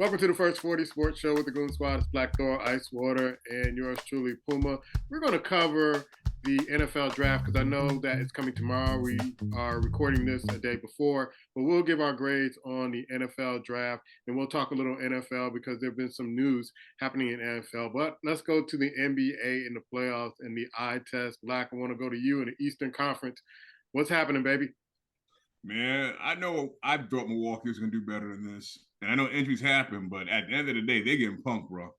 Welcome to the First 40 Sports Show with the Goon Squad. It's Black Thor, Icewater, and yours truly, Puma. We're going to cover the NFL draft because I know that it's coming tomorrow. We are recording this a day before, but we'll give our grades on the NFL draft, and we'll talk a little NFL because there have been some news happening in NFL. But let's go to the NBA in the playoffs and the eye test. Black, I want to go to you in the Eastern Conference. What's happening, baby? Man, I know I thought Milwaukee was going to do better than this. And I know injuries happen, but at the end of the day, they're getting punked, bro.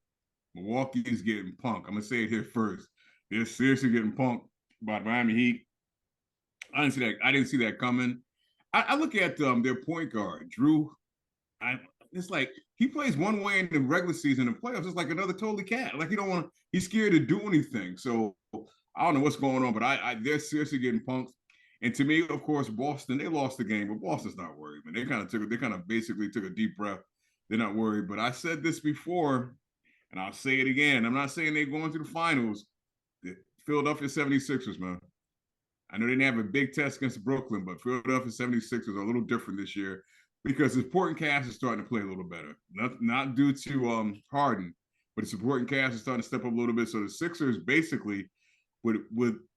Milwaukee is getting punked. I'm going to say it here first. They're seriously getting punked by the Miami Heat. I didn't see that coming. I look at their point guard, Drew. It's like he plays one way in the regular season and playoffs. It's like another totally cat. Like he's scared to do anything. So I don't know what's going on, but they're seriously getting punked. And to me, of course, Boston, they lost the game, but Boston's not worried, man. They kind of basically took a deep breath. They're not worried. But I said this before, and I'll say it again. I'm not saying they're going to the finals. The Philadelphia 76ers, man. I know they didn't have a big test against Brooklyn, but Philadelphia 76ers are a little different this year because the supporting cast is starting to play a little better. Not due to Harden, but the supporting cast is starting to step up a little bit. So the Sixers basically,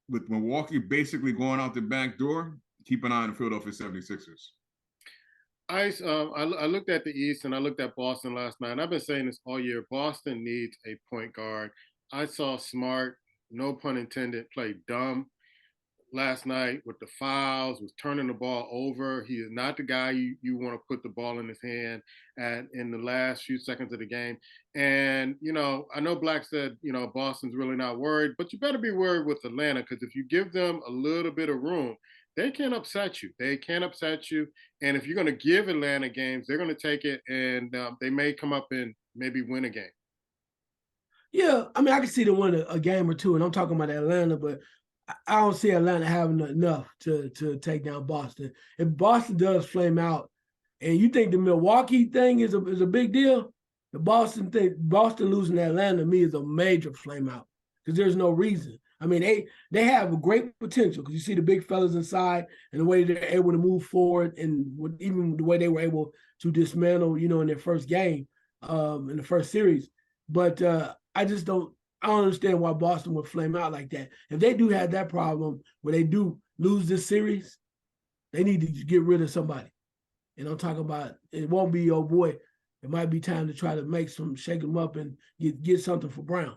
with Milwaukee basically going out the back door, keep an eye on the Philadelphia 76ers. I looked at the East and I looked at Boston last night, and I've been saying this all year. Boston needs a point guard. I saw Smart, no pun intended, play dumb last night with the fouls, was turning the ball over. He is not the guy you want to put the ball in his hand in the last few seconds of the game. And, I know Black said, Boston's really not worried, but you better be worried with Atlanta because if you give them a little bit of room, they can upset you. They can upset you. And if you're going to give Atlanta games, they're going to take it, and they may come up and maybe win a game. Yeah, I mean, I can see them win a game or two, and I'm talking about Atlanta, but I don't see Atlanta having enough to take down Boston. If Boston does flame out, and you think the Milwaukee thing is a big deal, the Boston losing to Atlanta to me is a major flame out because there's no reason. I mean, they have a great potential because you see the big fellas inside and the way they're able to move forward, and even the way they were able to dismantle, in their first game, in the first series. But I don't understand why Boston would flame out like that. If they do have that problem where they do lose this series, they need to get rid of somebody. And I'm talking about it won't be, oh boy, it might be time to try to shake them up and get something for Brown.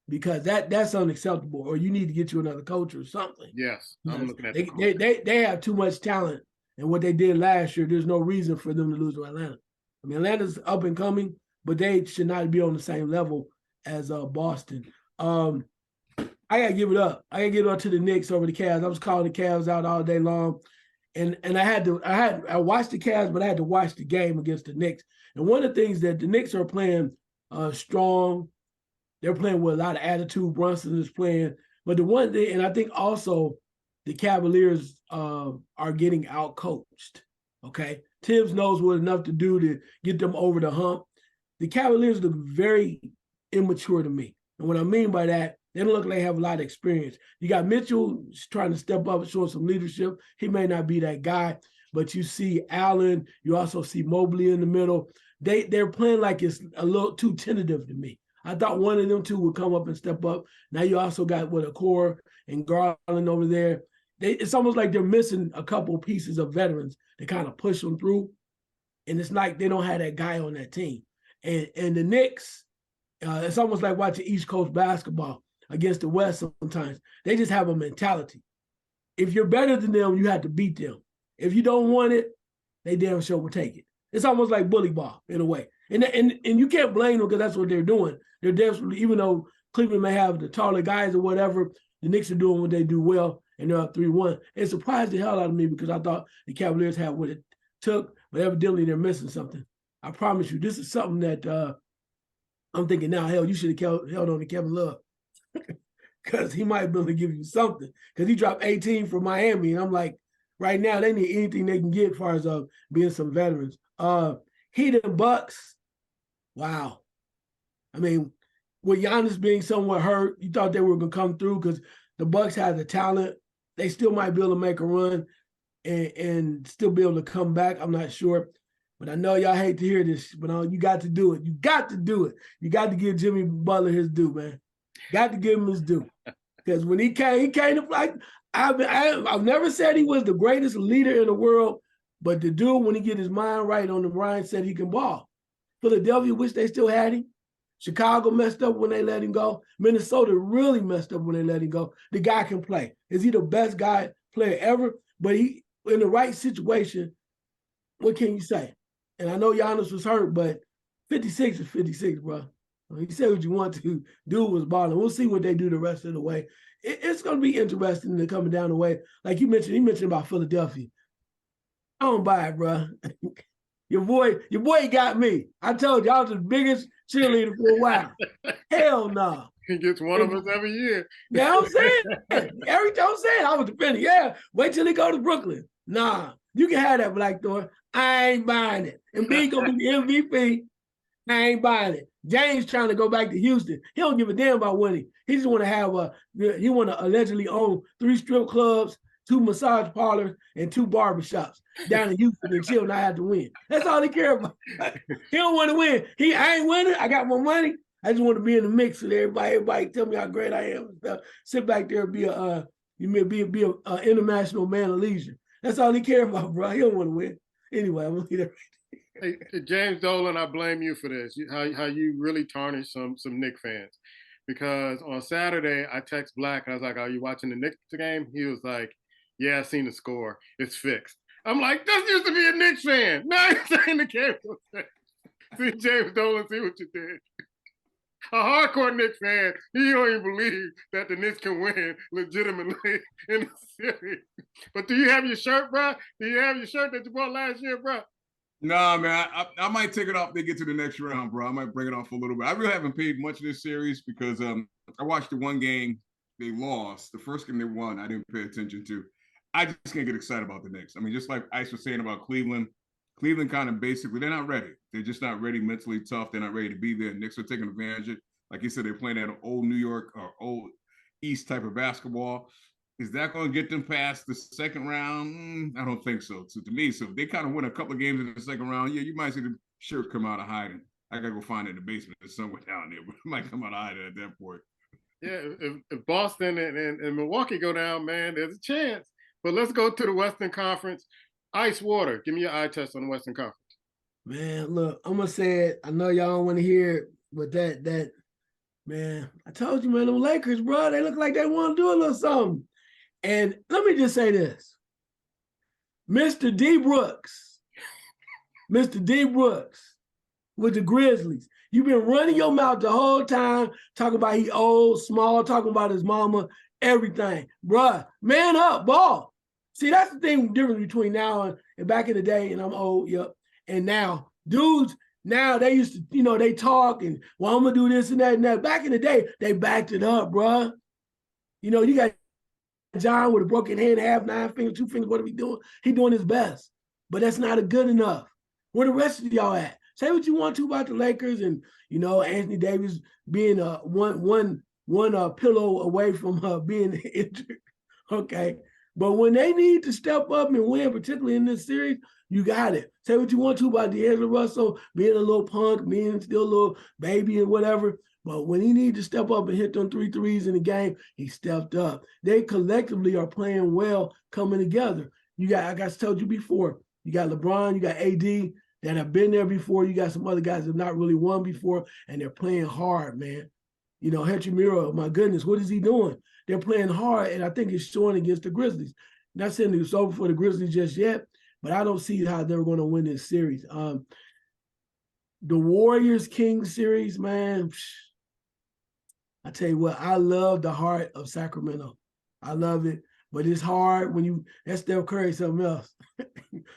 Because that's unacceptable, or you need to get you another coach or something. Yes, I'm looking at they have too much talent, and what they did last year, there's no reason for them to lose to Atlanta. I mean, Atlanta's up and coming, but they should not be on the same level as Boston. I gotta give it up. I gotta give it up to the Knicks over the Cavs. I was calling the Cavs out all day long, and I watched the Cavs, but I had to watch the game against the Knicks. And one of the things that the Knicks are playing strong. They're playing with a lot of attitude. Brunson is playing. But the one thing, and I think also the Cavaliers are getting out-coached, okay? Tibbs knows what enough to do to get them over the hump. The Cavaliers look very immature to me. And what I mean by that, they don't look like they have a lot of experience. You got Mitchell trying to step up and show some leadership. He may not be that guy, but you see Allen. You also see Mobley in the middle. They're playing like it's a little too tentative to me. I thought one of them two would come up and step up. Now you also got a Core and Garland over there. It's almost like they're missing a couple pieces of veterans to kind of push them through. And it's like they don't have that guy on that team. And the Knicks, it's almost like watching East Coast basketball against the West sometimes. They just have a mentality. If you're better than them, you have to beat them. If you don't want it, they damn sure will take it. It's almost like bully ball in a way. And you can't blame them because that's what they're doing. They're desperately, even though Cleveland may have the taller guys or whatever, the Knicks are doing what they do well, and they're up 3-1. It surprised the hell out of me because I thought the Cavaliers had what it took, but evidently they're missing something. I promise you, this is something that I'm thinking now, hell, you should have held on to Kevin Love because he might be able to give you something because he dropped 18 for Miami, and I'm like, right now they need anything they can get as far as being some veterans. Heat and Bucks, wow. I mean, with Giannis being somewhat hurt, you thought they were going to come through because the Bucks had the talent. They still might be able to make a run and still be able to come back. I'm not sure. But I know y'all hate to hear this, but you got to do it. You got to do it. You got to give Jimmy Butler his due, man. Got to give him his due. Because when he came to play. I've never said he was the greatest leader in the world, but the dude, when he get his mind right on the Ryan, said he can ball. Philadelphia wish they still had him. Chicago messed up when they let him go. Minnesota really messed up when they let him go. The guy can play. Is he the best player ever? But he in the right situation, what can you say? And I know Giannis was hurt, but 56 is 56, bro. You say what you want to. Dude was balling. We'll see what they do the rest of the way. It's going to be interesting to coming down the way. Like you mentioned about Philadelphia. I don't buy it, bro. Your boy got me. I told you I was the biggest cheerleader for a while. Hell no. He gets one of us every year. Yeah, I'm saying. Every time I'm saying, I was defending. Yeah, wait till he go to Brooklyn. Nah, you can have that, Black Thor. I ain't buying it. And B gonna be the MVP. I ain't buying it. James trying to go back to Houston. He don't give a damn about winning. He just want to have he want to allegedly own 3 strip clubs, 2 massage parlors, and 2 barbershops down in Houston and chill, not have to win. That's all he care about. He don't want to win. I ain't winning. I got more money. I just want to be in the mix with everybody. Everybody tell me how great I am and stuff. Sit back there and be a international man of leisure. That's all he care about, bro. He don't want to win. Anyway, I'm gonna leave that right. Hey, James Dolan, I blame you for this. How you really tarnished some Knicks fans. Because on Saturday, I text Black and I was like, "Are you watching the Knicks game?" He was like, "Yeah, I seen the score. It's fixed." I'm like, "This used to be a Knicks fan. Now you're saying the game was fixed." See, James Dolan, see what you did. A hardcore Knicks fan, he don't even believe that the Knicks can win legitimately in the series. But do you have your shirt, bro? Do you have your shirt that you bought last year, bro? Nah, man, I might take it off. They get to the next round, bro. I might bring it off for a little bit. I really haven't paid much of this series because I watched the one game they lost. The first game they won, I didn't pay attention to. I just can't get excited about the Knicks. I mean, just like Ice was saying about Cleveland, Cleveland kind of basically, they're not ready. They're just not ready, mentally tough. They're not ready to be there. Knicks are taking advantage of it. Like you said, they're playing that old New York or old East type of basketball. Is that going to get them past the second round? I don't think so. So to me, so if they kind of win a couple of games in the second round, yeah, you might see the shirt come out of hiding. I got to go find it in the basement. There's somewhere down there, but it might come out of hiding at that point. Yeah, if Boston and Milwaukee go down, man, there's a chance. But let's go to the Western Conference. Icewater, give me your eye test on the Western Conference. Man, look, I'm gonna say it. I know y'all don't want to hear it, but that man, I told you, man, them Lakers, bro, they look like they want to do a little something. And let me just say this, Mr. D. Brooks with the Grizzlies. You've been running your mouth the whole time, talking about he old, small, talking about his mama, everything. Bruh, man up, ball. See, that's the thing difference between now and back in the day, and I'm old, yep. And now, dudes, now they used to, they talk and, well, I'm going to do this and that and that. Back in the day, they backed it up, bruh. You got John with a broken hand, half, 9 fingers, 2 fingers, what are we doing? He doing his best, but that's not good enough. Where the rest of y'all at? Say what you want to about the Lakers and, Anthony Davis being one pillow away from being injured. Okay. But when they need to step up and win, particularly in this series, you got it. Say what you want to about D'Angelo Russell being a little punk, being still a little baby and whatever. But when he needed to step up and hit them 3 threes in the game, he stepped up. They collectively are playing well, coming together. Like I told you before, you got LeBron, you got AD that have been there before. You got some other guys that have not really won before, and they're playing hard, man. Hachimura, my goodness, what is he doing? They're playing hard, and I think it's showing against the Grizzlies. Not saying it's over for the Grizzlies just yet, but I don't see how they're going to win this series. The Warriors-Kings series, man, I tell you what, I love the heart of Sacramento. I love it, but it's hard when that's Steph Curry, something else.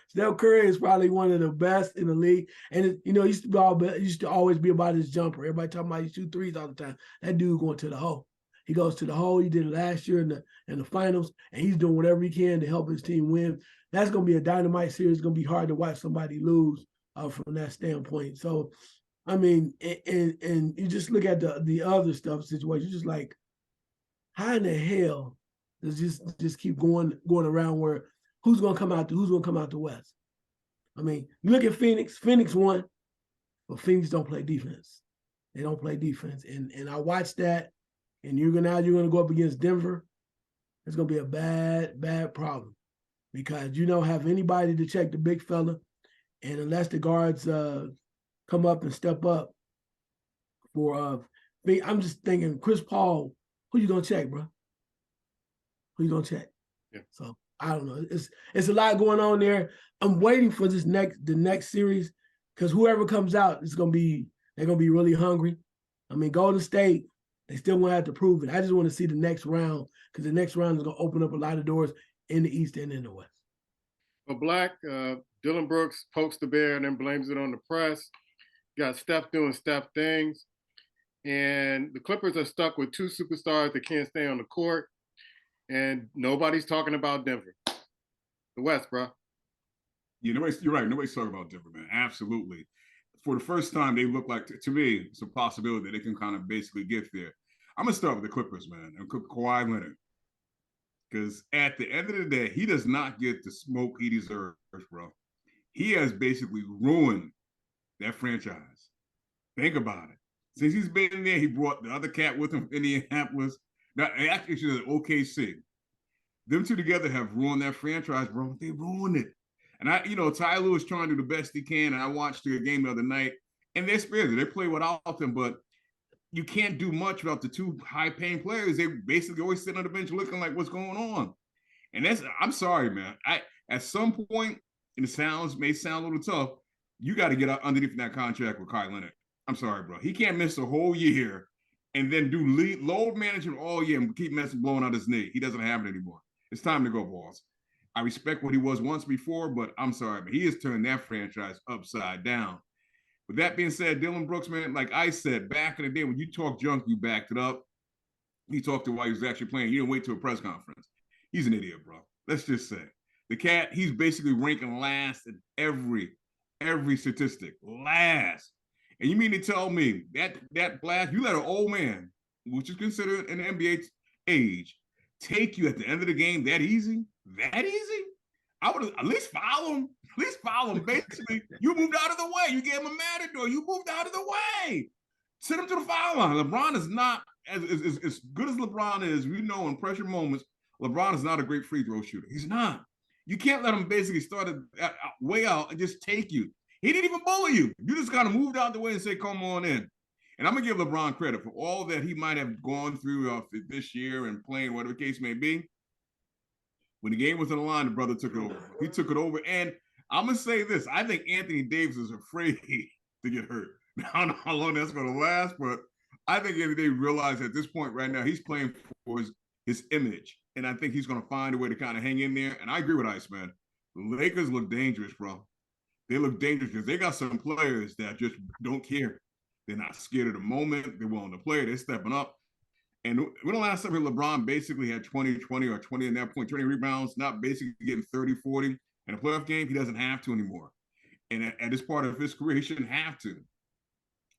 Steph Curry is probably one of the best in the league, and it used to always be about his jumper. Everybody talking about he shoot threes all the time. That dude going to the hole. He goes to the hole. He did it last year in the finals, and he's doing whatever he can to help his team win. That's going to be a dynamite series. It's going to be hard to watch somebody lose from that standpoint. So, I mean, and you just look at the other stuff situation. You're just like, how in the hell does just keep going around where who's going to come out the West? I mean, look at Phoenix. Phoenix won, but Phoenix don't play defense. They don't play defense. And I watched that, and you're gonna go up against Denver. It's gonna be a bad problem because you don't have anybody to check the big fella, and unless the guards come up and step up for I'm just thinking Chris Paul, who you gonna check, bro? Who you gonna check? Yeah. So I don't know. It's a lot going on there. I'm waiting for the next series because whoever comes out they're gonna be really hungry. I mean, Golden State, they still gonna have to prove it. I just want to see the next round because the next round is gonna open up a lot of doors in the East and in the West. Well, Black, Dylan Brooks pokes the bear and then blames it on the press. Got Steph doing Steph things. And the Clippers are stuck with two superstars that can't stay on the court. And nobody's talking about Denver. The West, bro. Yeah, you're right. Nobody's talking about Denver, man. Absolutely. For the first time, they look like, to me, it's a possibility that they can kind of basically get there. I'm going to start with the Clippers, man, and Kawhi Leonard. Because at the end of the day, he does not get the smoke he deserves, bro. He has basically ruined that franchise. Think about it. Since he's been there, he brought the other cat with him from Indianapolis. Now, actually, the OKC. Them two together have ruined that franchise, bro. They ruined it. And Ty Lue is trying to do the best he can. And I watched the game the other night, and they're spirited. They play without them, but you can't do much without the two high-paying players. They basically always sit on the bench looking like what's going on. And I'm sorry, man. At some point, and it may sound a little tough, you got to get underneath that contract with Kawhi Leonard. I'm sorry, bro. He can't miss a whole year and then do load management all year and keep blowing out his knee. He doesn't have it anymore. It's time to go, boss. I respect what he was once before, but I'm sorry, but he has turned that franchise upside down. With that being said, Dylan Brooks, man, like I said, back in the day when you talked junk, you backed it up. He talked to while he was actually playing. You didn't wait till a press conference. He's an idiot, bro. Let's just say. The cat, he's basically ranking last in every statistic. Last. And you mean to tell me that blast, you let an old man, which is considered an NBA age, take you at the end of the game that easy? That easy? I would at least foul him. At least foul him. Basically, you moved out of the way. You gave him a matador. You moved out of the way. Send him to the foul line. LeBron is not, as good as LeBron is, we know in pressure moments, LeBron is not a great free throw shooter. He's not. You can't let him basically start way out and just take you. He didn't even bully you. You just kind of moved out the way and say, come on in. And I'm going to give LeBron credit for all that he might have gone through this year and playing, whatever the case may be. When the game was on the line, the brother took it over. He took it over. And I'm going to say this. I think Anthony Davis is afraid to get hurt. Now, I don't know how long that's going to last, but I think they realize at this point right now, he's playing for his image. And I think he's going to find a way to kind of hang in there. And I agree with Ice, man. The Lakers look dangerous, bro. They look dangerous because they got some players that just don't care. They're not scared of the moment. They're willing to play. They're stepping up. And when the last time LeBron basically had 20 or 20 in that point, 20 rebounds, not basically getting 30, 40 in a playoff game, he doesn't have to anymore. And at this part of his career, he shouldn't have to.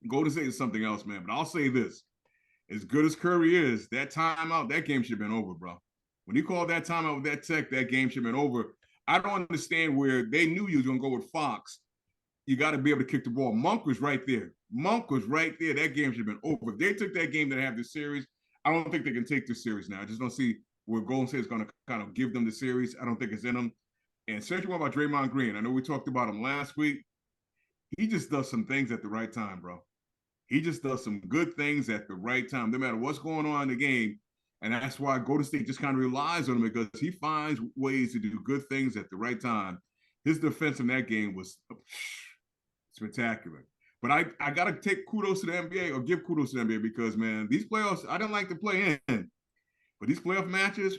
Golden State is something else, man. But I'll say this. As good as Curry is, that timeout, that game should have been over, bro. When he called that timeout with that tech, that game should have been over. I don't understand where they knew you was going to go with Fox. You got to be able to kick the ball. Monk was right there. That game should have been over. If they took that game to have this series, I don't think they can take this series now. I just don't see where Golden State is going to kind of give them the series. I don't think it's in them. And say what about Draymond Green. I know we talked about him last week. He just does some things at the right time, bro. He just does some good things at the right time, no matter what's going on in the game. And that's why Golden State just kind of relies on him because he finds ways to do good things at the right time. His defense in that game was spectacular. But I got to take kudos to the NBA or give kudos to the NBA because, man, these playoffs, I didn't like to play in. But these playoff matches,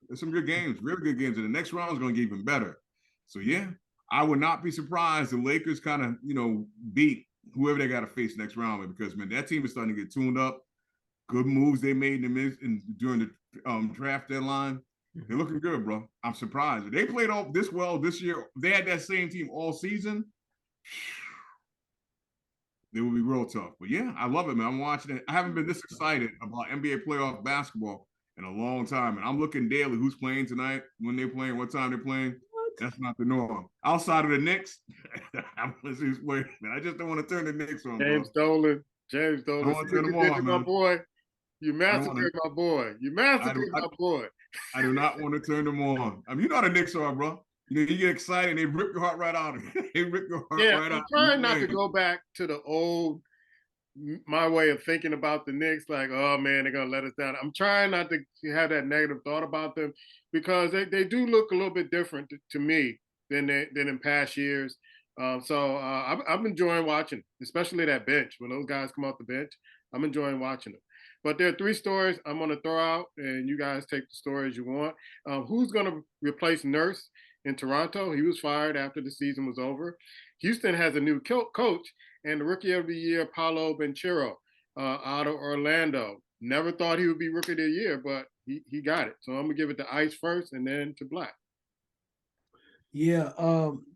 there's some good games, very good games. And the next round is going to get even better. So, yeah, I would not be surprised the Lakers kind of, beat whoever they got to face next round because, man, that team is starting to get tuned up. Good moves they made during the draft deadline. They're looking good, bro. I'm surprised. If they played all this well this year, they had that same team all season, they will be real tough. But, yeah, I love it, man. I'm watching it. I haven't been this excited about NBA playoff basketball in a long time. And I'm looking daily who's playing tonight, when they're playing, what time they're playing. That's not the norm. Outside of the Knicks, I just don't want to turn the Knicks on, James bro. Dolan. James I Dolan. don't See want to what turn you them did on, to my man. boy. You I don't want massacred to. my boy. You massacred my boy. I do not want to turn them on. I mean, you know how the Knicks are, bro. You get excited, they rip your heart right out of it. They rip your heart Yeah, right I'm out. trying not to go back to the old my way of thinking about the Knicks, like, oh man, they're gonna let us down. I'm trying not to have that negative thought about them because they do look a little bit different to me than in past years. I'm enjoying watching, especially that bench when those guys come off the bench. I'm enjoying watching them. But there are three stories I'm going to throw out, and you guys take the stories you want. Who's going to replace Nurse in Toronto? He was fired after the season was over. Houston has a new coach, and the Rookie of the Year, Paolo Banchero, out of Orlando. Never thought he would be Rookie of the Year, but he got it. So I'm gonna give it to Ice first, and then to Black. Yeah,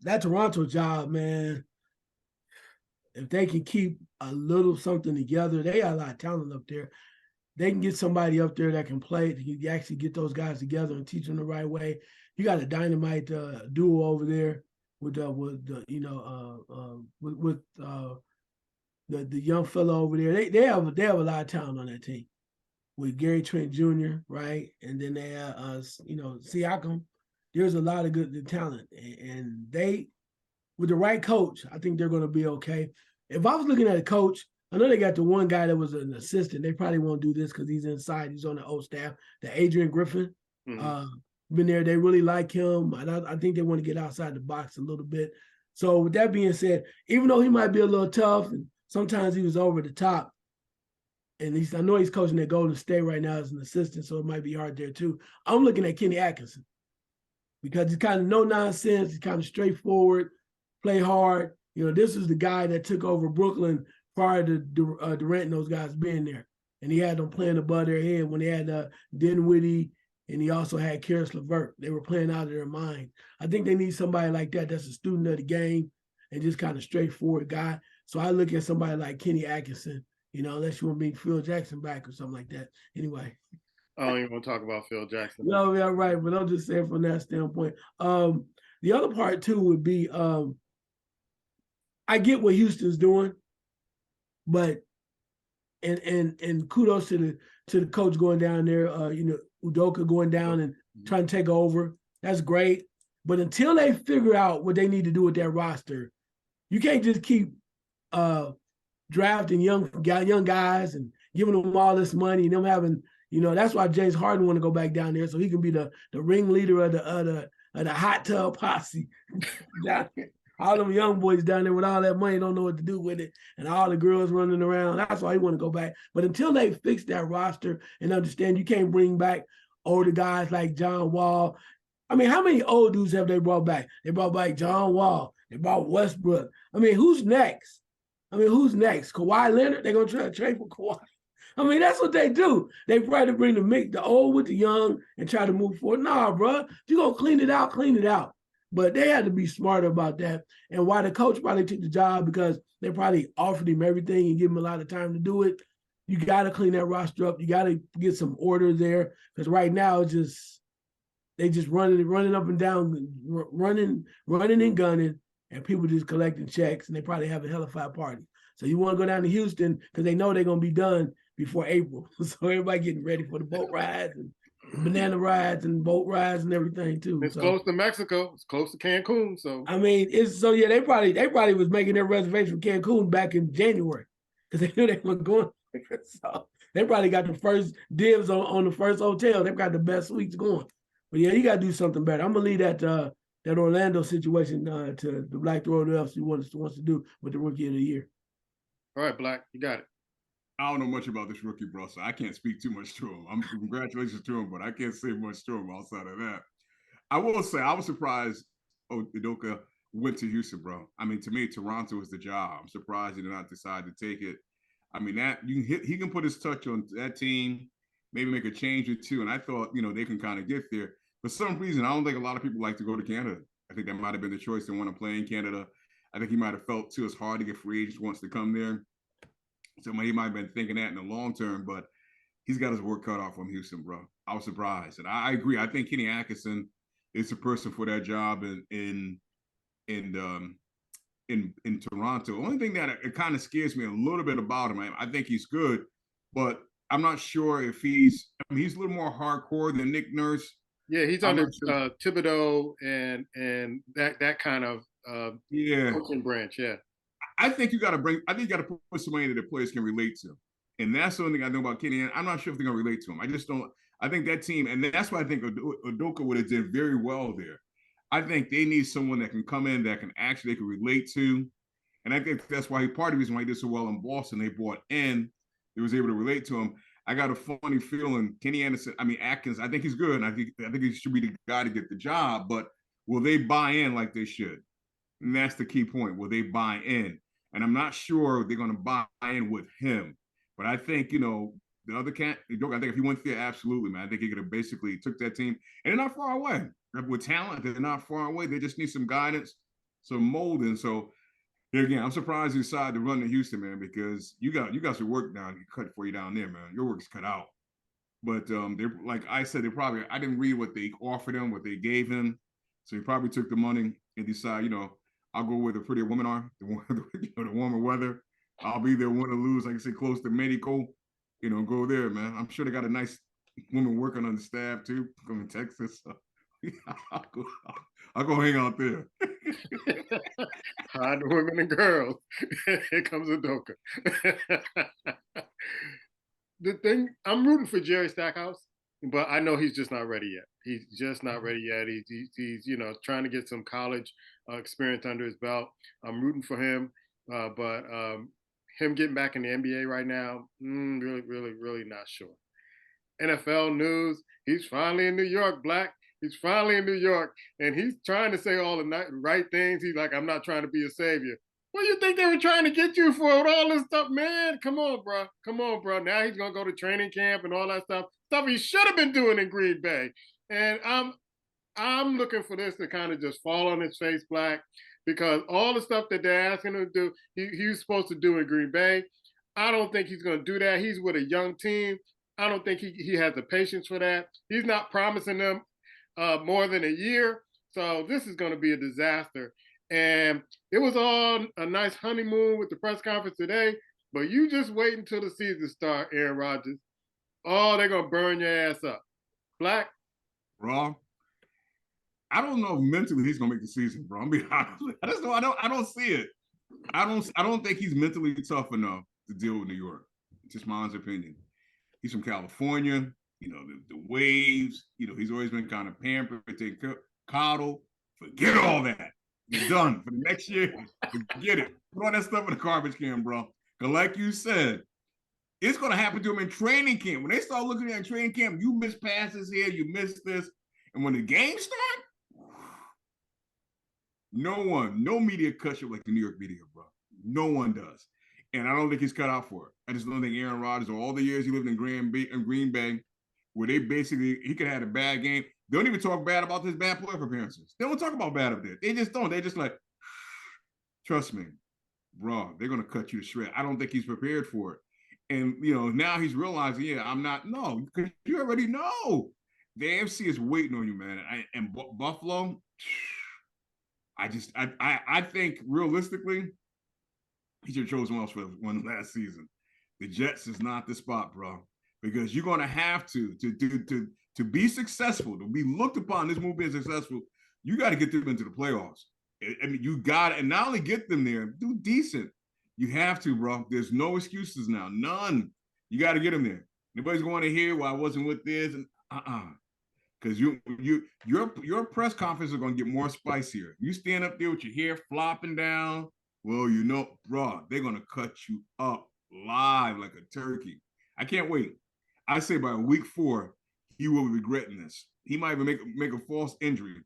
that Toronto job, man. If they can keep a little something together, they got a lot of talent up there. They can get somebody up there that can play. You can actually get those guys together and teach them the right way. You got a dynamite duo over there with the young fellow over there. They have a lot of talent on that team with Gary Trent Jr. right, and then they have Siakam. There's a lot of good talent, and they with the right coach, I think they're going to be okay. If I was looking at a coach, I know they got the one guy that was an assistant. They probably won't do this because he's inside. He's on the old staff. The Adrian Griffin, been there. They really like him. I think they want to get outside the box a little bit. So with that being said, even though he might be a little tough and sometimes he was over the top, and I know he's coaching at Golden State right now as an assistant, so it might be hard there too. I'm looking at Kenny Atkinson because he's kind of no nonsense. He's kind of straightforward, play hard. This is the guy that took over Brooklyn prior to Durant and those guys being there. And he had them playing above their head when they had Dinwiddie, and he also had Karis LeVert. They were playing out of their mind. I think they need somebody like that that's a student of the game and just kind of straightforward guy. So I look at somebody like Kenny Atkinson, unless you want to bring Phil Jackson back or something like that. Anyway. I don't even want to talk about Phil Jackson. No, yeah, right. But I'm just saying from that standpoint. The other part too would be I get what Houston's doing, but and kudos to the coach going down there, Udoka going down and trying to take over. That's great. But until they figure out what they need to do with that roster, you can't just keep drafting young guys and giving them all this money and them having, that's why James Harden want to go back down there so he can be the ringleader of the hot tub posse down there. All them young boys down there with all that money don't know what to do with it, and all the girls running around. That's why he want to go back. But until they fix that roster and understand you can't bring back older guys like John Wall. I mean, how many old dudes have they brought back? They brought back John Wall. They brought Westbrook. I mean, who's next? Kawhi Leonard? They're going to try to trade for Kawhi. I mean, that's what they do. They try to bring the old with the young and try to move forward. Nah, bro. If you're going to clean it out, clean it out. But they had to be smarter about that. And why the coach probably took the job because they probably offered him everything and give him a lot of time to do it. You got to clean that roster up. You got to get some order there because right now it's just they just running up and down, running and gunning, and people just collecting checks, and they probably have a hellified party. So you want to go down to Houston because they know they're going to be done before April. So everybody getting ready for the boat rides and banana rides and boat rides and everything too. It's close to Mexico. It's close to Cancun. So I mean, they probably was making their reservation for Cancun back in January because they knew they were going. So they probably got the first dibs on the first hotel. They've got the best suites going. But yeah, you got to do something better. I'm gonna leave that Orlando situation to the Black Thor else wants to do with the Rookie of the Year. All right, Black, you got it. I don't know much about this rookie, bro, so I can't speak too much to him. Congratulations to him, but I can't say much to him outside of that. I will say I was surprised Udoka went to Houston, bro. I mean, to me, Toronto is the job. I'm surprised he did not decide to take it. I mean, he can put his touch on that team, maybe make a change or two, and I thought, they can kind of get there. For some reason, I don't think a lot of people like to go to Canada. I think that might have been the choice. They want to play in Canada. I think he might have felt, too, it's hard to get free agents wants to come there. So he might have been thinking that in the long term, but he's got his work cut off from Houston, bro. I was surprised. And I agree. I think Kenny Atkinson is the person for that job in Toronto. The only thing that it kind of scares me a little bit about him, I think he's good, but I'm not sure if he's a little more hardcore than Nick Nurse. Yeah, he's I'm under not sure. Thibodeau and that kind of Yeah, coaching branch. Yeah. I think you got to put somebody that the players can relate to. And that's the only thing I know about Kenny. And I'm not sure if they're going to relate to him. I just don't. I think that team, and that's why I think Udoka would have did very well there. I think they need someone that can come in that can actually they can relate to. And I think that's why part of the reason why he did so well in Boston, they brought in, they was able to relate to him. I got a funny feeling Kenny Atkins, I think he's good. And I think he should be the guy to get the job, but will they buy in like they should? And that's the key point. Will they buy in? And I'm not sure they're going to buy in with him. But I think, the other I think if he went there, absolutely, man. I think he could have basically took that team. And they're not far away. With talent, they're not far away. They just need some guidance, some molding. So, again, I'm surprised you decided to run to Houston, man, because you got your work down cut for you down there, man. Your work's cut out. But they're like I said, I didn't read what they offered him, what they gave him. So he probably took the money and decided, I'll go where the prettier women are, the warmer weather. I'll be there, win or lose, like I say, close to medical. Go there, man. I'm sure they got a nice woman working on the staff too, from Texas. So I'll go hang out there. Hide the women and girls. Here comes Udoka. The thing, I'm rooting for Jerry Stackhouse, but I know he's just not ready yet. He's just not ready yet. He's trying to get some college experience under his belt. I'm rooting for him, but him getting back in the NBA right now, really, really, really not sure. NFL news, he's finally in New York, Black. He's finally in New York, and he's trying to say all the right things. He's like, I'm not trying to be a savior. What do you think they were trying to get you for with all this stuff, man? Come on, bro. Come on, bro. Now he's going to go to training camp and all that stuff. Stuff he should have been doing in Green Bay. And I'm looking for this to kind of just fall on his face, Black, because all the stuff that they're asking him to do, he was supposed to do in Green Bay. I don't think he's going to do that. He's with a young team. I don't think he has the patience for that. He's not promising them more than a year. So this is going to be a disaster. And it was all a nice honeymoon with the press conference today, but you just wait until the season starts, Aaron Rodgers. Oh, they're going to burn your ass up. Black? Raw. I don't know if mentally he's going to make the season, bro. I'm being honest. I don't see it. I don't think he's mentally tough enough to deal with New York. It's just my honest opinion. He's from California. The waves. He's always been kind of pampered, taken coddle. Forget all that. You're done for the next year. Forget it. Put all that stuff in the garbage can, bro. Because like you said, it's going to happen to him in training camp. When they start looking at training camp, you miss passes here, you miss this. And when the game starts, no media cuts you like the New York media, bro. No one does. And I don't think he's cut out for it. I just don't think Aaron Rodgers, all the years he lived in Green Bay, where he could have had a bad game. They don't even talk bad about his bad playoff appearances. They don't talk about bad up there. They just don't. They just like, trust me, bro, they're going to cut you to shred. I don't think he's prepared for it. And, now he's realizing, I'm not, no, because you already know. The AFC is waiting on you, man. And Buffalo, I think realistically, he should have chose someone else for one last season. The Jets is not the spot, bro, because you're going to have to be successful, to be looked upon this move being successful. You got to get them into the playoffs. I mean, you got to, and not only get them there, do decent. You have to, bro. There's no excuses now, none. You got to get them there. Nobody's going to hear, well, I wasn't with this, and because your press conference is going to get more spicier. You stand up there with your hair flopping down. Well, bro, they're going to cut you up live like a turkey. I can't wait. I say by week 4, he will be regretting this. He might even make a false injury.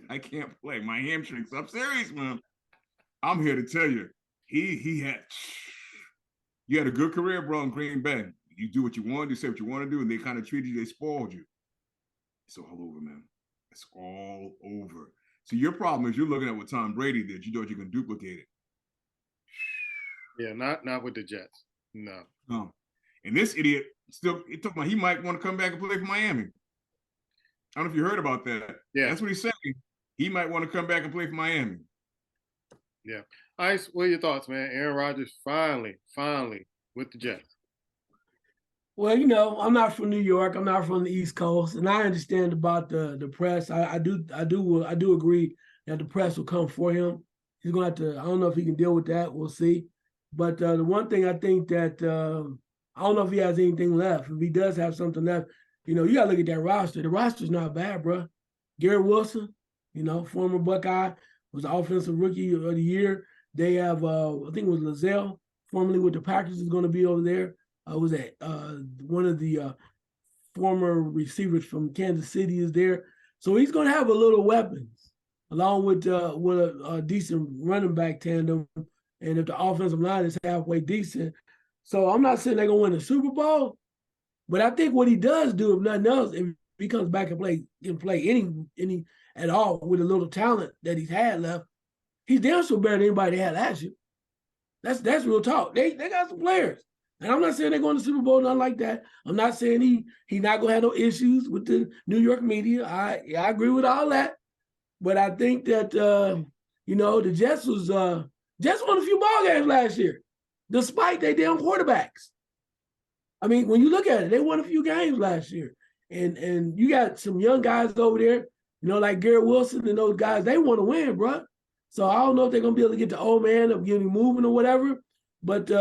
I can't play. My hamstrings. I'm serious, man. I'm here to tell you, you had a good career, bro, in Green Bay. You do what you want, you say what you want to do, and they kind of treated you, they spoiled you. It's all over, man. It's all over. So your problem is you're looking at what Tom Brady did. You thought you can duplicate it. Yeah, not with the Jets. No. And this idiot still talking about he might want to come back and play for Miami. I don't know if you heard about that. Yeah. That's what he's saying. He might want to come back and play for Miami. Yeah. Ice, what are your thoughts, man? Aaron Rodgers finally with the Jets. Well, you know, I'm not from New York. I'm not from the East Coast, and I understand about the press. I do agree that the press will come for him. He's gonna have to. I don't know if he can deal with that. We'll see. But the one thing I think that I don't know if he has anything left. If he does have something left, you know, you gotta look at that roster. The roster's not bad, bro. Garrett Wilson, you know, former Buckeye, was the offensive rookie of the year. They have, I think it was Lazelle, formerly with the Packers, is going to be over there. Was that one of the former receivers from Kansas City is there. So he's going to have a little weapons, along with a decent running back tandem. And if the offensive line is halfway decent. So I'm not saying they're going to win the Super Bowl, but I think what he does do, if nothing else, if he comes back and play any at all with a little talent that he's had left, he's damn sure better than anybody they had last year. That's real talk. They got some players. And I'm not saying they're going to the Super Bowl, nothing like that. I'm not saying he not going to have no issues with the New York media. I agree with all that. But I think that, you know, the Jets won a few ball games last year, despite their damn quarterbacks. I mean, when you look at it, they won a few games last year. And you got some young guys over there, you know, like Garrett Wilson and those guys, they want to win, bro. So I don't know if they're going to be able to get the old man of getting moving or whatever. But,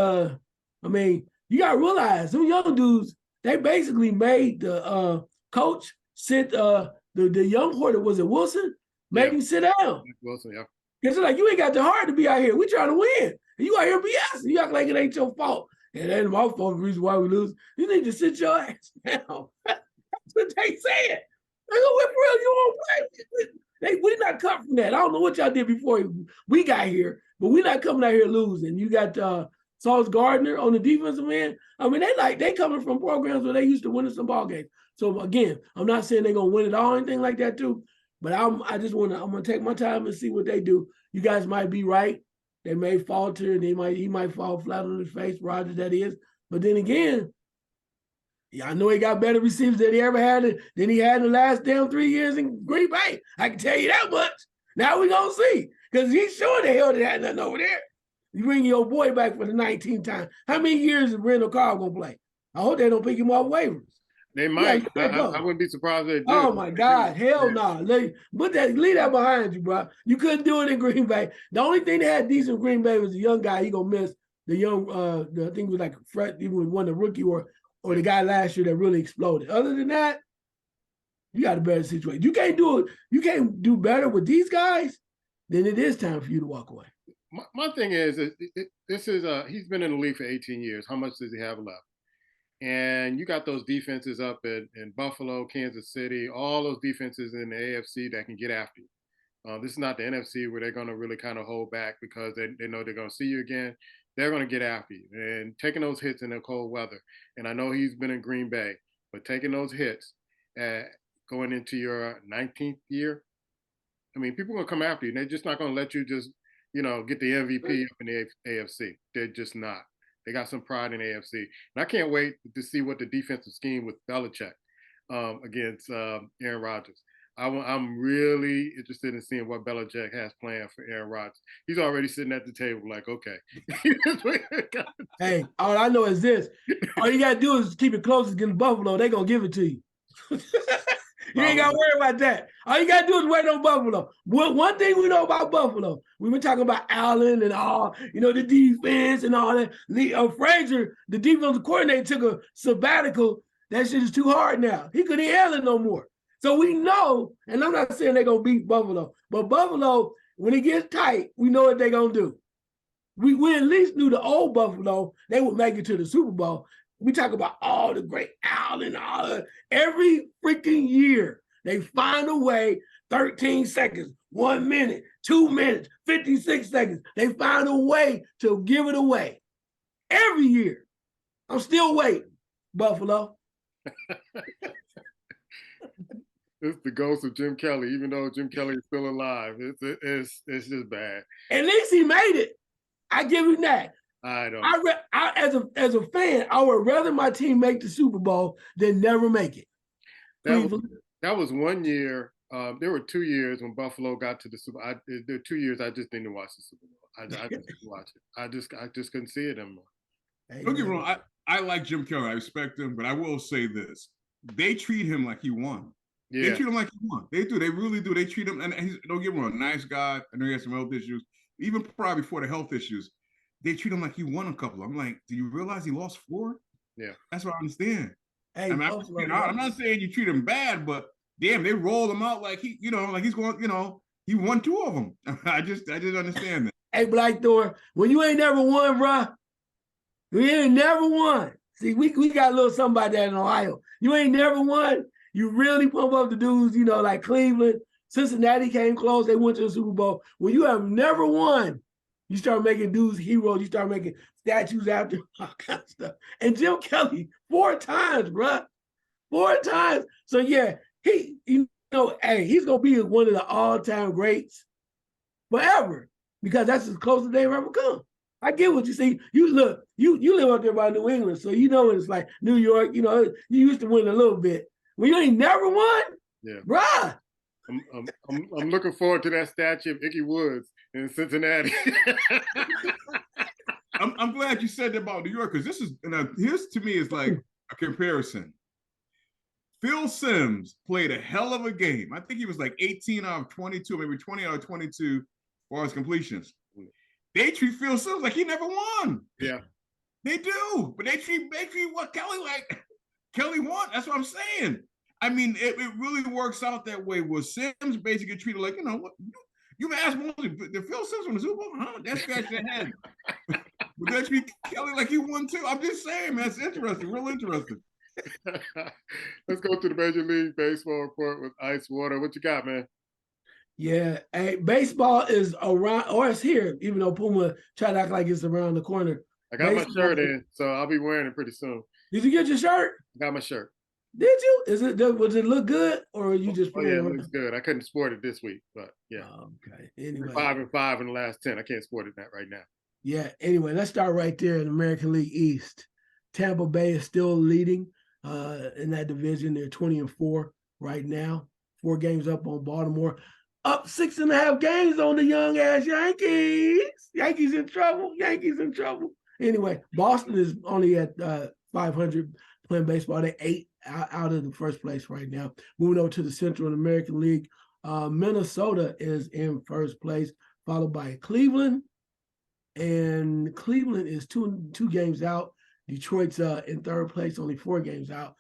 I mean, you got to realize, some young dudes, they basically made the coach sit the young quarter, was it Wilson? Made him sit down. Wilson, yeah. Because like, you ain't got the heart to be out here. We trying to win. And you out here BS. You act like it ain't your fault. And that ain't my fault, the reason why we lose. You need to sit your ass down. That's what they said. They go, for real, you won't play. We're not cut from that. I don't know what y'all did before we got here, but we're not coming out here losing. You got Sauce Gardner on the defensive end. I mean, they coming from programs where they used to winning some ball games. So again, I'm not saying they're gonna win it all or anything like that too. But I'm gonna take my time and see what they do. You guys might be right. They may falter, and he might fall flat on his face, Rodgers that is. But then again, I know he got better receivers than he ever had than he had in the last damn 3 years in Green Bay. I can tell you that much. Now we're gonna see. Because he's sure the hell they had nothing over there. You bring your boy back for the 19th time. How many years is Randall Carr gonna play? I hope they don't pick him off waivers. They might. I wouldn't be surprised if they do. Oh my God. Hell no. Leave that behind you, bro. You couldn't do it in Green Bay. The only thing they had decent in Green Bay was the young guy. He gonna miss the young I think it was like Fred, he was one of the rookie or the guy last year that really exploded. Other than that, you got a better situation. You can't do better with these guys, then it is time for you to walk away. My thing is this is he's been in the league for 18 years. How much does he have left? And you got those defenses up in Buffalo, Kansas City, all those defenses in the AFC that can get after you. This is not the NFC where they're going to really kind of hold back because they know they're going to see you again. They're going to get after you and taking those hits in the cold weather. And I know he's been in Green Bay, but taking those hits going into your 19th year, I mean, people are going to come after you. And they're just not going to let you just, you know, get the MVP up in the AFC. They're just not. They got some pride in AFC. And I can't wait to see what the defensive scheme with Belichick against Aaron Rodgers. I'm really interested in seeing what Belichick has planned for Aaron Rodgers. He's already sitting at the table like, okay. Hey, all I know is this. All you got to do is keep it close against Buffalo. They're going to give it to you. You ain't got to worry about that. All you got to do is wait on Buffalo. One thing we know about Buffalo, we've been talking about Allen and all, you know, the defense and all that. Frazier, the defensive coordinator, took a sabbatical. That shit is too hard now. He couldn't handle it no more. So we know, and I'm not saying they're going to beat Buffalo, but Buffalo, when it gets tight, we know what they're going to do. We at least knew the old Buffalo, they would make it to the Super Bowl. We talk about all the great Allen, every freaking year, they find a way, 13 seconds, 1 minute, 2 minutes, 56 seconds. They find a way to give it away. Every year. I'm still waiting, Buffalo. It's the ghost of Jim Kelly, even though Jim Kelly is still alive. It's just bad. At least he made it. I give him that. I don't. As a fan, I would rather my team make the Super Bowl than never make it. That was one year. There were 2 years when Buffalo got to the Super. There were 2 years I just didn't watch the Super Bowl. I just didn't watch it. I just couldn't see it anymore. Hey, Don't get me man. wrong. I like Jim Kelly. I respect him, but I will say this: they treat him like he won. They Yeah, treat him like he won. They do. They really do. They treat him, and don't get me wrong, nice guy. I know he has some health issues. Even probably before the health issues, they treat him like he won a couple. I'm like, do you realize he lost 4? yeah. That's what I understand. Hey, I mean, Buffalo, I'm not saying you treat him bad, but damn, they roll him out like he, like he's going, he won 2 of them. I just understand that. hey, Black Thor, when you ain't never won, bruh, you ain't never won. See, we got a little something about that in Ohio. You ain't never won. You really pump up the dudes, like Cleveland, Cincinnati came close. They went to the Super Bowl. When you have never won, you start making dudes heroes. You start making statues after all kinds of stuff. And Jim Kelly, 4 times, bruh. 4 times. So, yeah, hey, he's going to be one of the all-time greats forever because that's as close as they've ever come. I get what you see. You look, you live up there by New England, so you know what it's like. New York, you used to win a little bit. When you ain't never won, Yeah. bruh. I'm looking forward to that statue of Ickey Woods in Cincinnati. I'm glad you said that about New York, because this is, here's to me is like a comparison. Phil Simms played a hell of a game. I think he was like 18 out of 22, maybe 20 out of 22 for his completions. They treat Phil Simms like he never won. Yeah. They do, but they treat what Kelly like Kelly won. That's what I'm saying. I mean, it really works out that way. Where Simms basically treated like, what you've asked Moses, did Phil Simms win the Super Bowl? Huh? That scratched their head. But they treat Kelly like he won too. I'm just saying, man, it's interesting, real interesting. Let's go to the Major League Baseball report with Icewater. What you got, man? Yeah, hey, baseball is around, or it's here, even though Puma tried to act like it's around the corner. I got Baseball, my shirt in, so I'll be wearing it pretty soon. Did you get your shirt? I got my shirt. Did you? Was it look good, or you just? Oh yeah, it looks good. I couldn't sport it this week, but yeah. Okay. Anyway, 5-5 in the last 10. I can't sport it right now. Yeah. Anyway, let's start right there in American League East. Tampa Bay is still leading in that division. They're 20-4 right now. 4 games up on Baltimore. Up 6.5 games on the young ass Yankees. Yankees in trouble. Anyway, Boston is only at 500 playing baseball. They're 8 out of the first place right now. Moving over to the Central American League, Minnesota is in first place, followed by Cleveland. And Cleveland is two games out. Detroit's in third place, only 4 games out.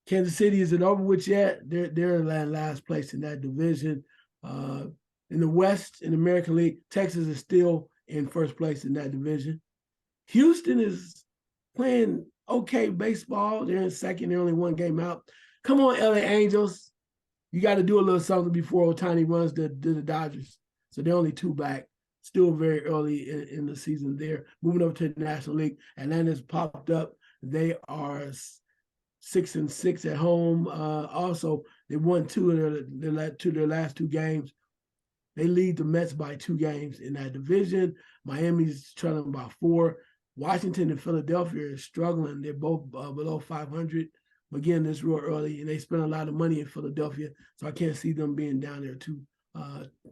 Kansas City isn't over with yet. They're in last place in that division. In the West, in the American League, Texas is still in first place in that division. Houston is playing okay baseball. They're in second. They're only 1 game out. Come on, LA Angels. You got to do a little something before Ohtani runs the Dodgers. So they're only 2 back. Still very early in the season there. Moving over to the National League, Atlanta's popped up. They are 6-6 at home. Also, they won 2 of their last 2 games. They lead the Mets by 2 games in that division. Miami's trailing by 4. Washington and Philadelphia are struggling. They're both below 500. But again, it's real early, and they spend a lot of money in Philadelphia, so I can't see them being down there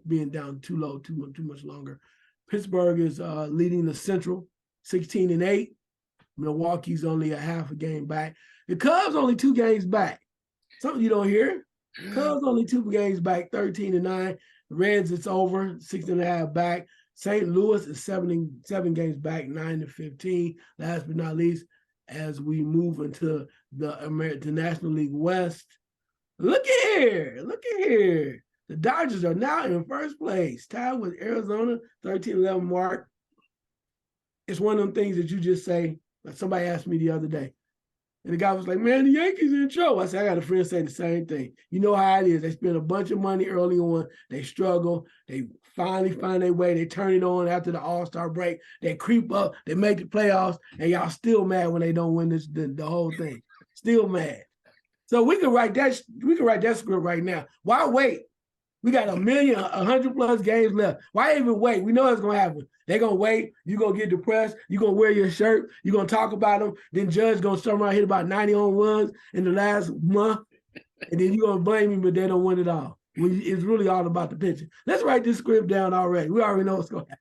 being down too low, too much longer. Pittsburgh is leading the Central, 16-8. Milwaukee's only a half a game back. The Cubs only 2 games back. Something you don't hear. Cubs only 2 games back, 13-9. The Reds, it's over, 6.5 back. St. Louis is 7 games back, 9-15. Last but not least, as we move into the National League West, look at here. The Dodgers are now in first place, tied with Arizona, 13-11 mark. It's one of them things that you just say, like somebody asked me the other day. And the guy was like, man, the Yankees are in trouble. I said, I got a friend say the same thing. You know how it is. They spend a bunch of money early on. They struggle. They finally find their way. They turn it on after the All-Star break. They creep up. They make the playoffs. And y'all still mad when they don't win the whole thing. Still mad. So we can write that script right now. Why wait? We got 100+ games left. Why even wait? We know it's going to happen. They're going to wait. You're going to get depressed. You're going to wear your shirt. You're going to talk about them. Then Judge going to start around hit about 90 home runs in the last month. And then you're gonna blame me, but they don't win it all. It's really all about the pitching. Let's write this script down already. We already know what's gonna happen.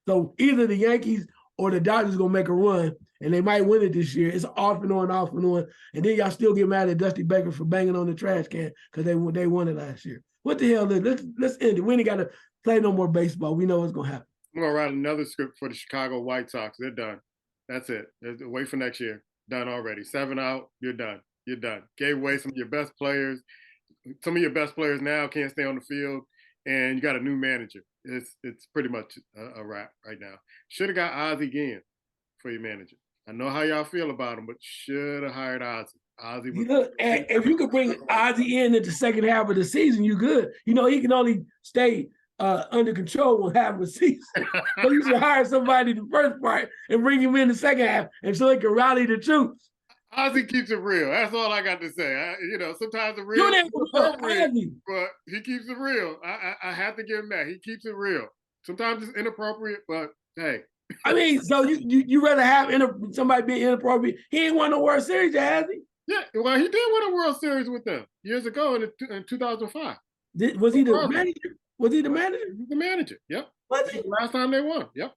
So either the Yankees or the Dodgers gonna make a run, and they might win it this year. It's off and on, and then y'all still get mad at Dusty Baker for banging on the trash can because they won it last year. What the hell? Let's end it. We ain't got to play no more baseball. We know what's gonna happen. I'm gonna write another script for the Chicago White Sox. They're done. That's it. Wait for next year. Done already. 7 out. You're done. You're done. Gave away some of your best players. Some of your best players now can't stay on the field, and you got a new manager. It's pretty much a wrap right now. Should have got Ozzie Guillen for your manager. I know how y'all feel about him, but should have hired Ozzie. Ozzie was. If you could bring Ozzie in at the second half of the season, you good. You know he can only stay under control when half of the season. So you should hire somebody the first part and bring him in the second half, and so he can rally the troops. Ozzie keeps it real. That's all I got to say. Sometimes the real is appropriate, but he keeps it real. I have to give him that. He keeps it real. Sometimes it's inappropriate, but hey. I mean, so you rather have somebody be inappropriate? He ain't won no World Series, has he? Yeah, well, he did win a World Series with them years ago in 2005. Was he the manager? Was he the manager? He was the manager. Yep. Was he? Last time they won. Yep.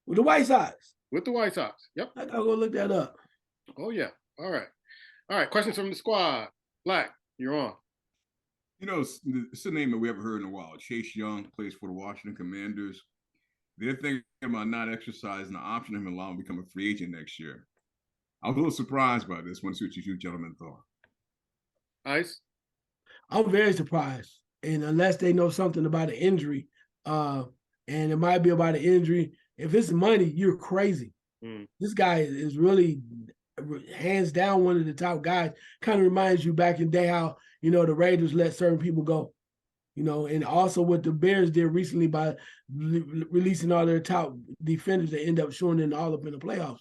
With the White Sox. With the White Sox. Yep. I gotta go look that up. Oh yeah. All right. Questions from the squad. Black, you're on. It's a name that we haven't heard in a while. Chase Young plays for the Washington Commanders. They're thinking about not exercising the option of him allowing him to become a free agent next year. I was a little surprised by this. Want to see what you gentlemen thought. Ice? I'm very surprised. And unless they know something about an injury, and it might be about an injury, if it's money, you're crazy. This guy is really hands down one of the top guys. Kind of reminds you back in the day how, the Raiders let certain people go. And also what the Bears did recently by releasing all their top defenders that end up showing them all up in the playoffs.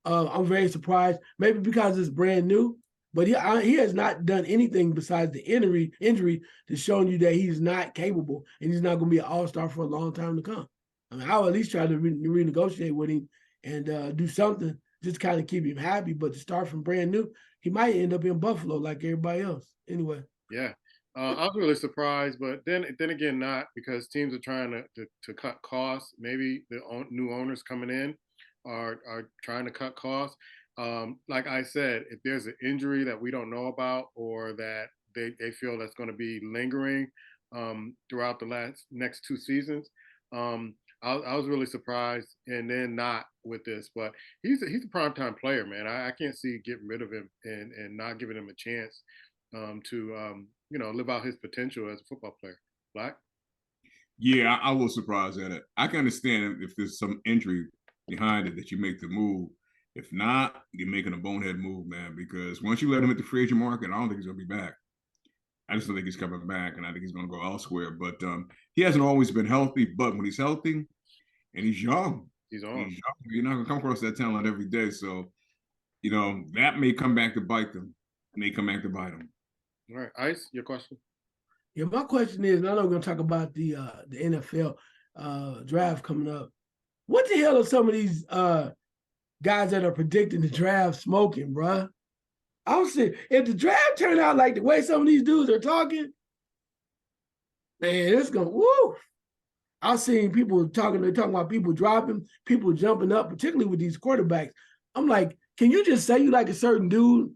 I'm very surprised, maybe because it's brand new, but he has not done anything besides the injury to showing you that he's not capable and he's not going to be an all-star for a long time to come. I mean, I'll at least try to renegotiate with him and do something just to kind of keep him happy, but to start from brand new, he might end up in Buffalo like everybody else. Anyway. Yeah. I was really surprised, but then again, not, because teams are trying to cut costs. Maybe the new owners coming in are trying to cut costs. Like I said, if there's an injury that we don't know about or that they feel that's going to be lingering throughout the next 2 seasons, I was really surprised, and then not with this. But he's a primetime player, man. I can't see getting rid of him and not giving him a chance to live out his potential as a football player. Black? Yeah, I was surprised at it. I can understand if there's some injury behind it that you make the move. If not, you're making a bonehead move, man, because once you let him at the free agent market, I don't think he's going to be back. I just don't think he's coming back, and I think he's going to go elsewhere. But he hasn't always been healthy, but when he's healthy and he's young, you're not going to come across that talent every day. So, that may come back to bite them. All right. Ice, your question? Yeah, my question is, and I know we're going to talk about the NFL draft coming up. What the hell are some of these guys that are predicting the draft smoking, bruh? I was saying, if the draft turned out like the way some of these dudes are talking, man, it's going to, woo. I've seen people talking about people dropping, people jumping up, particularly with these quarterbacks. I'm like, can you just say you like a certain dude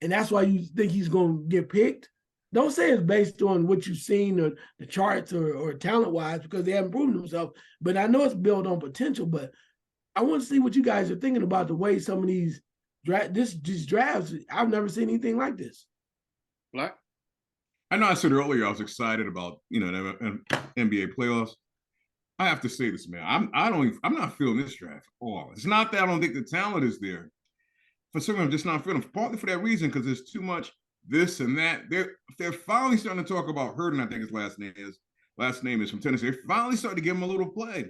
and that's why you think he's going to get picked? Don't say it's based on what you've seen or the charts or talent-wise, because they haven't proven themselves. But I know it's built on potential, but I want to see what you guys are thinking about the way some of these drafts. I've never seen anything like this. Black? I know I said earlier I was excited about, the NBA playoffs. I have to say this, man. I'm not feeling this draft at all. It's not that I don't think the talent is there. For some reason, I'm just not feeling. Partly for that reason, because there's too much this and that. They're finally starting to talk about Herden. I think his last name is from Tennessee. They're finally starting to give him a little play.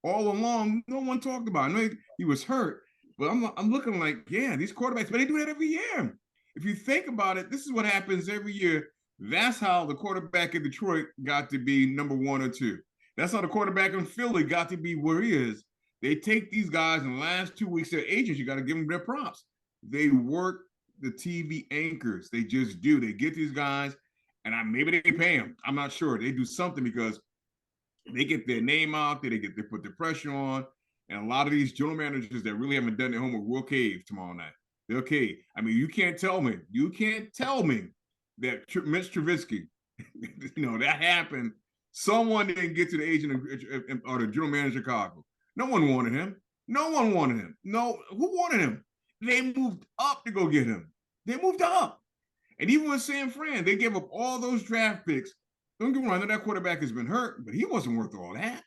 All along, no one talked about it. I know he was hurt, but I'm looking like, yeah, these quarterbacks, but they do that every year. If you think about it, this is what happens every year. That's how the quarterback in Detroit got to be number 1 or 2. That's how the quarterback in Philly got to be where he is. They take these guys in the last 2 weeks, their agents, you got to give them their props. They work the TV anchors. They just do. They get these guys, and maybe they pay them. I'm not sure. They do something because they get their name out there. They put the pressure on, and a lot of these general managers that really haven't done their homework will cave tomorrow night. They'll cave. I mean, you can't tell me that Mitch Trubisky, that happened. Someone didn't get to the agent or the general manager of Chicago. No one wanted him. No, who wanted him? They moved up to go get him. They moved up. And even with San Fran, they gave up all those draft picks. Don't get me wrong, that quarterback has been hurt, but he wasn't worth all that.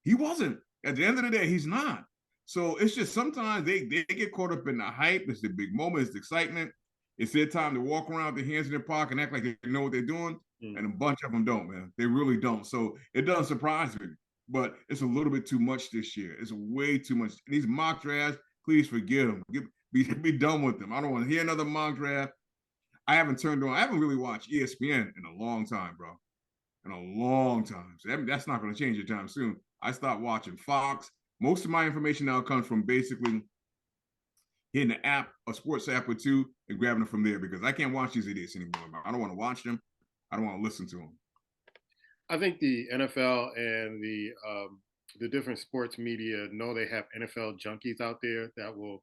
He wasn't. At the end of the day, he's not. So it's just sometimes they get caught up in the hype. It's the big moment. It's the excitement. It's their time to walk around with their hands in their pocket and act like they know what they're doing. And a bunch of them don't, man. They really don't. So it doesn't surprise me. But it's a little bit too much this year. It's way too much. These mock drafts, please forget them. Be done with them. I don't want to hear another mock draft. I haven't really watched ESPN in a long time, bro. In a long time. So that's not going to change anytime soon. I stopped watching Fox. Most of my information now comes from basically hitting the app, a sports app or two, and grabbing it from there because I can't watch these idiots anymore. I don't want to watch them. I don't want to listen to them. I think the NFL and the different sports media know they have NFL junkies out there that will,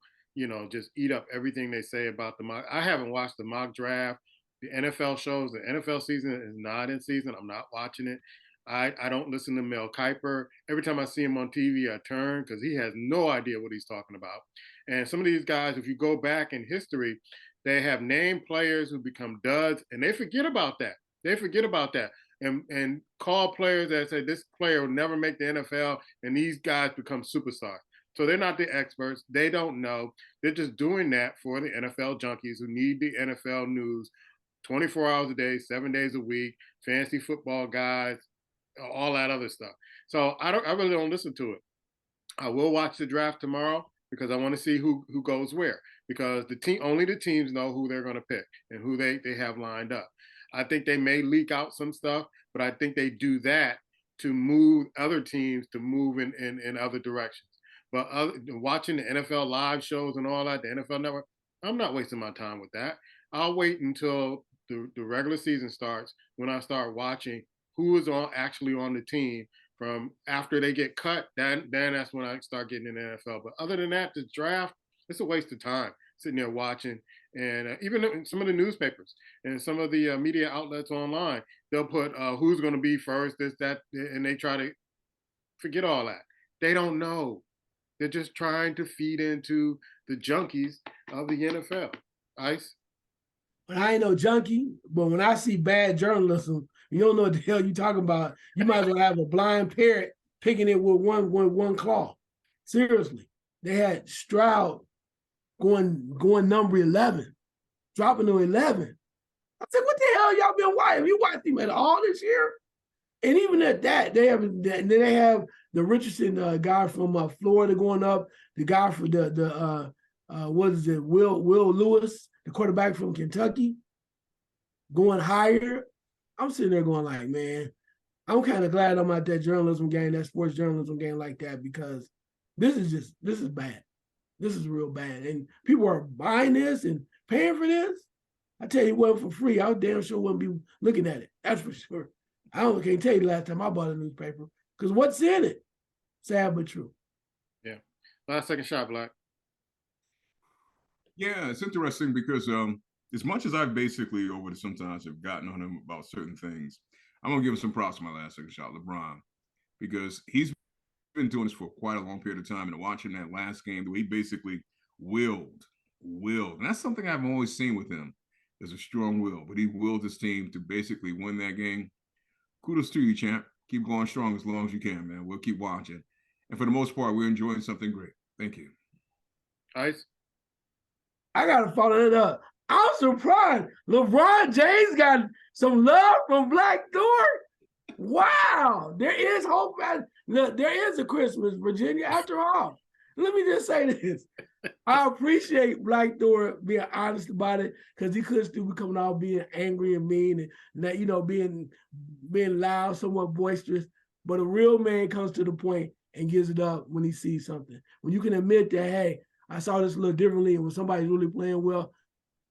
just eat up everything they say about the mock. I haven't watched the mock draft, the NFL shows. The NFL season is not in season. I'm not watching it. I don't listen to Mel Kiper. Every time I see him on TV, I turn because he has no idea what he's talking about. And some of these guys, if you go back in history, they have named players who become duds, and they forget about that. And call players that say this player will never make the NFL, and these guys become superstars. So they're not the experts. They don't know. They're just doing that for the NFL junkies who need the NFL news 24 hours a day, 7 days a week, fantasy football guys, all that other stuff. So I really don't listen to it. I will watch the draft tomorrow because I want to see who goes where, because only the teams know who they're going to pick and who they have lined up. I think they may leak out some stuff, but I think they do that to move other teams to move in other directions. But watching the NFL live shows and all that, the NFL Network, I'm not wasting my time with that. I'll wait until the regular season starts when I start watching who is actually on the team. From after they get cut, then that's when I start getting in the NFL. But other than that, the draft, it's a waste of time sitting there watching. And even some of the newspapers and some of the media outlets online, they'll put who's going to be first, this, that, and they try to forget all that. They don't know. They're just trying to feed into the junkies of the NFL. Ice? But I ain't no junkie, but when I see bad journalism, you don't know what the hell you talking about. You might as well have a blind parrot picking it with one claw. Seriously. They had Stroud going number 11, dropping to 11. I said, what the hell y'all been watching? Have you watched him at all this year? And even at that, they have the Richardson guy from Florida going up, the guy for Will Lewis, the quarterback from Kentucky, going higher. I'm sitting there going like, man, I'm kind of glad I'm at that journalism game, that sports journalism game like that, because this is bad. This is real bad. And people are buying this and paying for this. I tell you, it wasn't for free. I damn sure wouldn't be looking at it. That's for sure. I can't tell you the last time I bought a newspaper, because what's in it? Sad but true. Yeah. Last second shot, Black. Yeah, it's interesting because as much as I've basically over the sometimes have gotten on him about certain things, I'm gonna give him some props for my last second shot, LeBron, because he's been doing this for quite a long period of time. And watching that last game, the way he basically willed, and that's something I've always seen with him. There's a strong will, but he willed his team to basically win that game. Kudos to you, champ. Keep going strong as long as you can, man. We'll keep watching. And for the most part, we're enjoying something great. Thank you. Ice? I got to follow it up. I'm surprised. LeBron James got some love from Black Thor. Wow. There is hope. There is a Christmas, Virginia, after all. Let me just say this. I appreciate Black Thor being honest about it, because he could still be coming out being angry and mean and being loud, somewhat boisterous. But a real man comes to the point and gives it up when he sees something. When you can admit that, hey, I saw this a little differently, and when somebody's really playing well,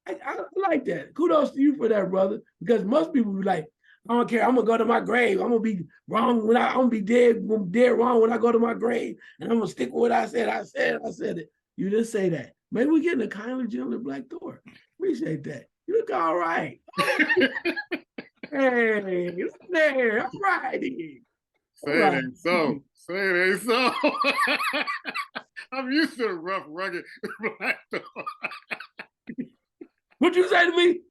I like that. Kudos to you for that, brother. Because most people be like, I don't care. I'm gonna go to my grave. I'm gonna be wrong when I'm gonna be dead wrong when I go to my grave, and I'm gonna stick with what I said. I said it. You didn't say that. Maybe we're getting a kindly, gentler Black Thor. Appreciate that. You look all right. Hey, look there. All righty. Say it ain't so. Say it ain't so. I'm used to the rough, rugged Black Thor. What'd you say to me?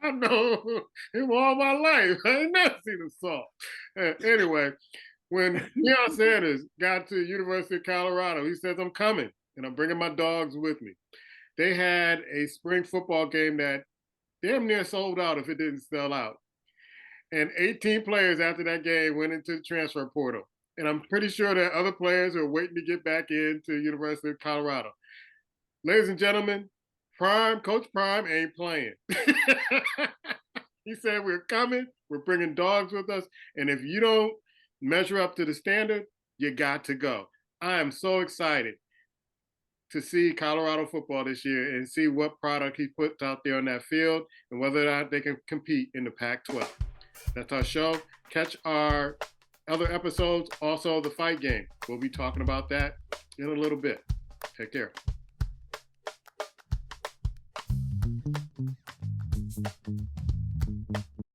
I know him all my life. I ain't never seen a salt. Anyway, when Deion Sanders got to University of Colorado, he says, I'm coming and I'm bringing my dogs with me. They had a spring football game that damn near sold out if it didn't sell out. And 18 players after that game went into the transfer portal. And I'm pretty sure that other players are waiting to get back into University of Colorado. Ladies and gentlemen, Coach Prime ain't playing. He said, we're coming, we're bringing dogs with us, and if you don't measure up to the standard, you got to go. I am so excited to see Colorado football this year and see what product he puts out there on that field and whether or not they can compete in the Pac-12. That's our show. Catch our other episodes, also the fight game. We'll be talking about that in a little bit. Take care.